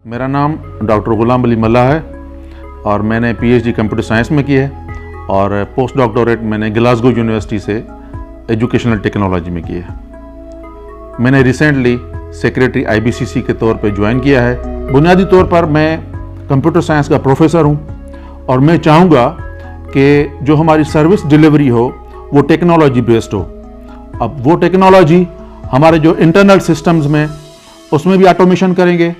मेरा नाम डॉक्टर गुलाम अली मल्ला है और मैंने पीएचडी कंप्यूटर साइंस में की है और पोस्ट डॉक्टरेट मैंने ग्लासगो यूनिवर्सिटी से एजुकेशनल टेक्नोलॉजी में की है। मैंने रिसेंटली सेक्रेटरी आईबीसीसी के तौर पे ज्वाइन किया है। बुनियादी तौर पर मैं कंप्यूटर साइंस का प्रोफेसर हूँ और मैं चाहूँगा कि जो हमारी सर्विस डिलीवरी हो वो टेक्नोलॉजी बेस्ड हो। अब वो टेक्नोलॉजी हमारे जो इंटरनल सिस्टम्स में उसमें भी ऑटोमेशन करेंगे,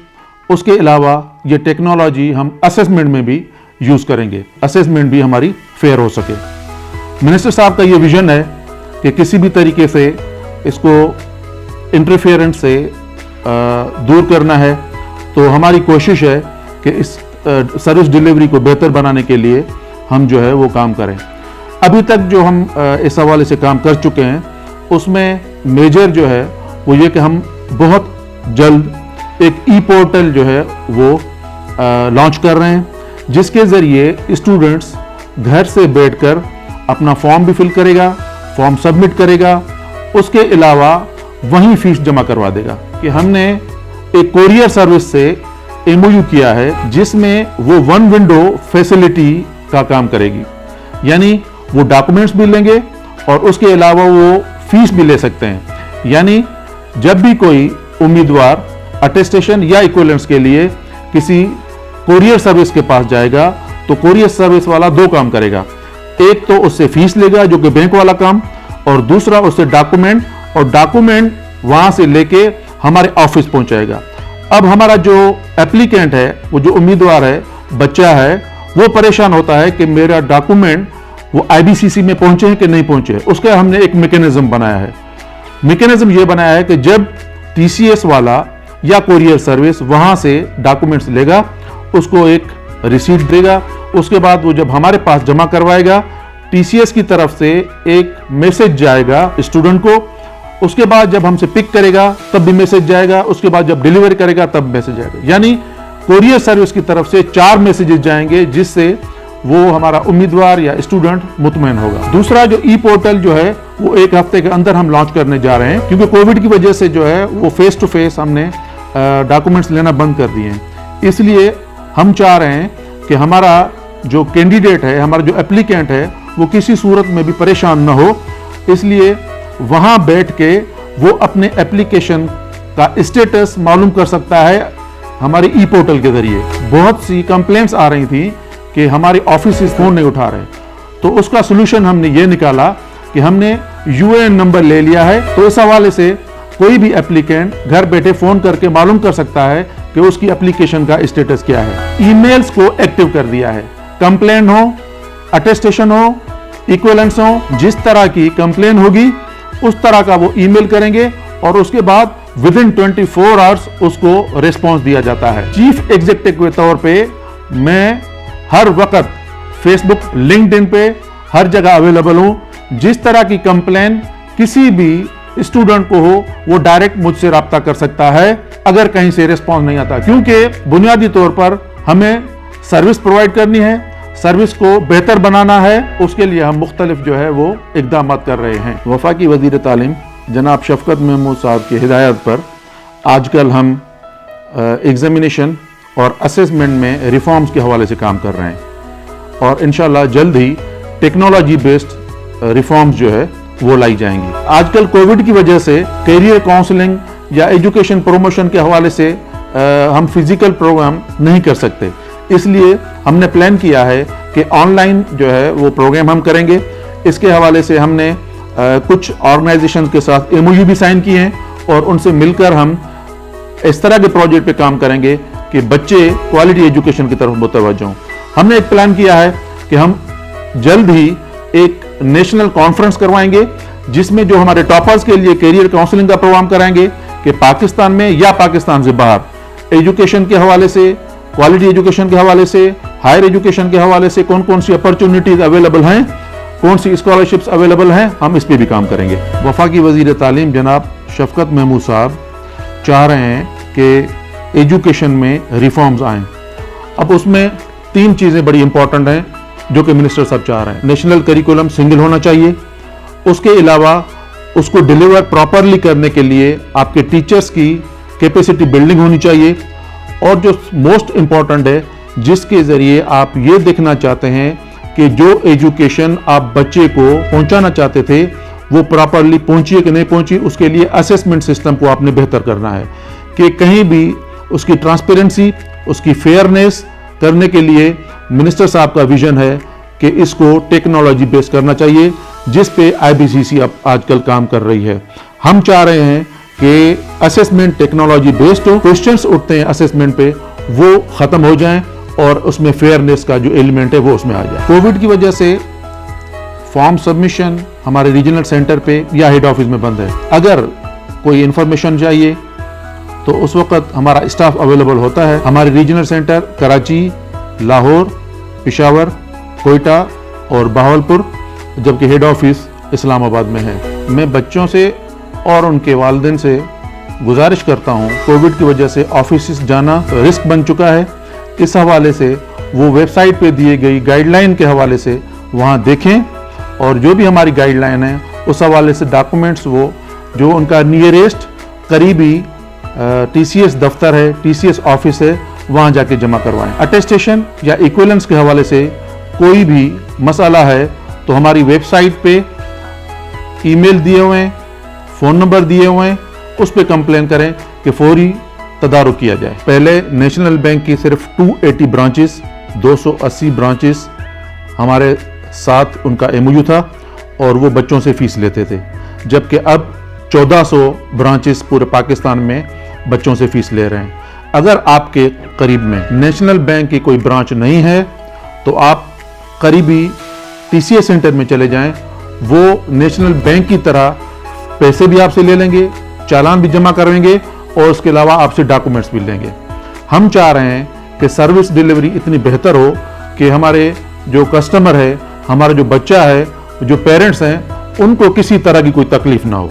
उसके अलावा ये टेक्नोलॉजी हम असेसमेंट में भी यूज़ करेंगे, असेसमेंट भी हमारी फेयर हो सके। मिनिस्टर साहब का ये विजन है कि किसी भी तरीके से इसको इंटरफेरेंस से दूर करना है, तो हमारी कोशिश है कि इस सर्विस डिलीवरी को बेहतर बनाने के लिए हम जो है वो काम करें। अभी तक जो हम इस हवाले से काम कर चुके हैं उसमें मेजर जो है वो ये कि हम बहुत जल्द एक ई पोर्टल जो है वो लॉन्च कर रहे हैं, जिसके ज़रिए स्टूडेंट्स घर से बैठकर अपना फॉर्म भी फिल करेगा, फॉर्म सबमिट करेगा, उसके अलावा वहीं फीस जमा करवा देगा। कि हमने एक कोरियर सर्विस से एमओयू किया है जिसमें वो वन विंडो फैसिलिटी का काम करेगी, यानी वो डॉक्यूमेंट्स भी लेंगे और उसके अलावा वो फीस भी ले सकते हैं। यानी जब भी कोई उम्मीदवार अटेस्टेशन या इक्विवेलेंस के लिए किसी कोरियर सर्विस के पास जाएगा तो कोरियर सर्विस वाला दो काम करेगा, एक तो उससे फीस लेगा जो कि बैंक वाला काम, और दूसरा उससे डॉक्यूमेंट, और डॉक्यूमेंट वहां से लेके हमारे ऑफिस पहुंचाएगा। अब हमारा जो एप्लीकेंट है, वो जो उम्मीदवार है, बच्चा है, वो परेशान होता है कि मेरा डॉक्यूमेंट वो आईबीसीसी में पहुंचे हैं कि नहीं पहुंचे। उसका हमने एक मैकेनिज्म बनाया है। मैकेनिज्म ये बनाया है कि जब टीसीएस वाला या कोरियर सर्विस वहां से डॉक्यूमेंट्स लेगा, उसको एक रिसीट देगा, उसके बाद वो जब हमारे पास जमा करवाएगा, टीसीएस की तरफ से एक मैसेज जाएगा स्टूडेंट को, उसके बाद जब हमसे पिक करेगा तब भी मैसेज जाएगा, उसके बाद जब डिलीवरी करेगा तब मैसेज जाएगा। यानी कोरियर सर्विस की तरफ से 4 मैसेजेस जाएंगे, जिससे वो हमारा उम्मीदवार या स्टूडेंट मुतमईन होगा। दूसरा जो ई पोर्टल जो है वो 1 हफ्ते के अंदर हम लॉन्च करने जा रहे हैं, क्योंकि कोविड की वजह से जो है वो फेस टू फेस हमने डॉक्यूमेंट्स लेना बंद कर दिए हैं। इसलिए हम चाह रहे हैं कि हमारा जो कैंडिडेट है, हमारा जो एप्लीकेंट है, वो किसी सूरत में भी परेशान ना हो। इसलिए वहाँ बैठ के वो अपने एप्लीकेशन का स्टेटस मालूम कर सकता है हमारे ई पोर्टल के जरिए। बहुत सी कंप्लेंट्स आ रही थी कि हमारे ऑफिस फ़ोन नहीं उठा रहे, तो उसका सोल्यूशन हमने ये निकाला कि हमने यूएएन नंबर ले लिया है। तो इस हवाले से कोई भी एप्लीकेंट घर बैठे फ़ोन करके मालूम कर सकता है कि उसकी एप्लीकेशन का स्टेटस क्या है। ईमेल्स को एक्टिव कर दिया है। कंप्लेन हो, अटेस्टेशन हो, इक्विवेलेंस हो, जिस तरह की कंप्लेन होगी उस तरह का वो ईमेल करेंगे और उसके बाद विदिन 24 आवर्स उसको रिस्पॉन्स दिया जाता है। चीफ एग्जीक्यूटिव के तौर पे मैं हर वक्त फेसबुक, लिंक्डइन पे हर जगह अवेलेबल हूं। जिस तरह की कंप्लेन किसी भी स्टूडेंट को हो वो डायरेक्ट मुझसे राब्ता कर सकता है अगर कहीं से रिस्पॉन्स नहीं आता, क्योंकि बुनियादी तौर पर हमें सर्विस प्रोवाइड करनी है, सर्विस को बेहतर बनाना है। उसके लिए हम मुख्तलिफ जो है वो इक़दाम कर रहे हैं। वफाकी वज़ीर तालीम जनाब शफकत महमूद साहब की हिदायत पर आजकल हम एग्जामिनेशन और असेसमेंट में रिफॉर्म्स के हवाले से काम कर रहे हैं और इंशाल्लाह जल्द ही टेक्नोलॉजी बेस्ड रिफॉर्म्स जो है वो लाई जाएंगी। आजकल कोविड की वजह से करियर काउंसलिंग या एजुकेशन प्रमोशन के हवाले से हम फिजिकल प्रोग्राम नहीं कर सकते, इसलिए हमने प्लान किया है कि ऑनलाइन जो है वो प्रोग्राम हम करेंगे। इसके हवाले से हमने कुछ ऑर्गेनाइजेशन के साथ एमओयू भी साइन किए हैं और उनसे मिलकर हम इस तरह के प्रोजेक्ट पे काम करेंगे कि बच्चे क्वालिटी एजुकेशन की तरफ मुतवज्जो हों। हमने एक प्लान किया है कि हम जल्द ही एक नेशनल कॉन्फ्रेंस करवाएंगे, जिसमें जो हमारे टॉपर्स के लिए करियर काउंसलिंग का प्रोग्राम कराएंगे कि पाकिस्तान में या पाकिस्तान से बाहर एजुकेशन के हवाले से, क्वालिटी एजुकेशन के हवाले से, हायर एजुकेशन के हवाले से कौन कौन सी अपॉर्चुनिटीज अवेलेबल हैं, कौन सी स्कॉलरशिप्स अवेलेबल हैं, हम इस पे भी काम करेंगे। वफाकी वज़ीर तालीम जनाब शफकत महमूद साहब चाह रहे हैं कि एजुकेशन में रिफॉर्म्स आएँ। अब उसमें 3 चीज़ें बड़ी इंपॉर्टेंट हैं जो कि मिनिस्टर साहब चाह रहे हैं। नेशनल करिकुलम सिंगल होना चाहिए, उसके अलावा उसको डिलीवर प्रॉपरली करने के लिए आपके टीचर्स की कैपेसिटी बिल्डिंग होनी चाहिए, اور جو موسٹ امپورٹنٹ ہے جس کے ذریعے آپ یہ دیکھنا چاہتے ہیں کہ جو ایجوکیشن آپ بچے کو پہنچانا چاہتے تھے وہ پراپرلی پہنچی ہے کہ نہیں پہنچی، اس کے لیے اسیسمنٹ سسٹم کو آپ نے بہتر کرنا ہے کہ کہیں بھی اس کی ٹرانسپیرنسی، اس کی فیئرنیس کرنے کے لیے منسٹر صاحب کا ویژن ہے کہ اس کو ٹیکنالوجی بیس کرنا چاہیے، جس پہ IBCC اب آج کل کام کر رہی ہے۔ ہم چاہ رہے ہیں کہ اسیسمنٹ ٹیکنالوجی بیسڈ ہو، کوسچنز اٹھتے ہیں اسیسمنٹ پہ وہ ختم ہو جائیں اور اس میں فیئرنیس کا جو ایلیمنٹ ہے وہ اس میں آ جائے۔ کووڈ کی وجہ سے فارم سبمیشن ہمارے ریجنل سینٹر پہ یا ہیڈ آفس میں بند ہے۔ اگر کوئی انفارمیشن چاہیے تو اس وقت ہمارا اسٹاف اویلیبل ہوتا ہے۔ ہمارے ریجنل سینٹر کراچی، لاہور، پشاور، کوئٹہ اور بہاولپور، جبکہ ہیڈ آفس اسلام آباد میں ہے۔ میں بچوں سے اور ان کے والدین سے گزارش کرتا ہوں، کووڈ کی وجہ سے آفیسز جانا رسک بن چکا ہے، اس حوالے سے وہ ویب سائٹ پہ دیے گئی گائیڈ لائن کے حوالے سے وہاں دیکھیں، اور جو بھی ہماری گائیڈ لائن ہے اس حوالے سے ڈاکومنٹس وہ جو ان کا نیئریسٹ قریبی TCS دفتر ہے، TCS آفس ہے، وہاں جا کے جمع کروائیں۔ اٹیسٹیشن یا ایکویلنس کے حوالے سے کوئی بھی مسئلہ ہے تو ہماری ویب سائٹ پہ ای میل دیے ہوئے ہیں، فون نمبر دیے ہوئے ہیں، اس پہ کمپلین کریں کہ فوری تدارک کیا جائے۔ پہلے نیشنل بینک کی صرف 280 برانچز، 280 برانچز ہمارے ساتھ ان کا MOU تھا اور وہ بچوں سے فیس لیتے تھے، جبکہ اب 1400 برانچز پورے پاکستان میں بچوں سے فیس لے رہے ہیں۔ اگر آپ کے قریب میں نیشنل بینک کی کوئی برانچ نہیں ہے تو آپ قریبی TCS سینٹر میں چلے جائیں، وہ نیشنل بینک کی طرح پیسے بھی آپ سے لے لیں گے، چالان بھی جمع کریں گے اور اس کے علاوہ آپ سے ڈاکومنٹس بھی لیں گے۔ ہم چاہ رہے ہیں کہ سروس ڈیلیوری اتنی بہتر ہو کہ ہمارے جو کسٹمر ہے، ہمارا جو بچہ ہے، جو پیرنٹس ہیں، ان کو کسی طرح کی کوئی تکلیف نہ ہو۔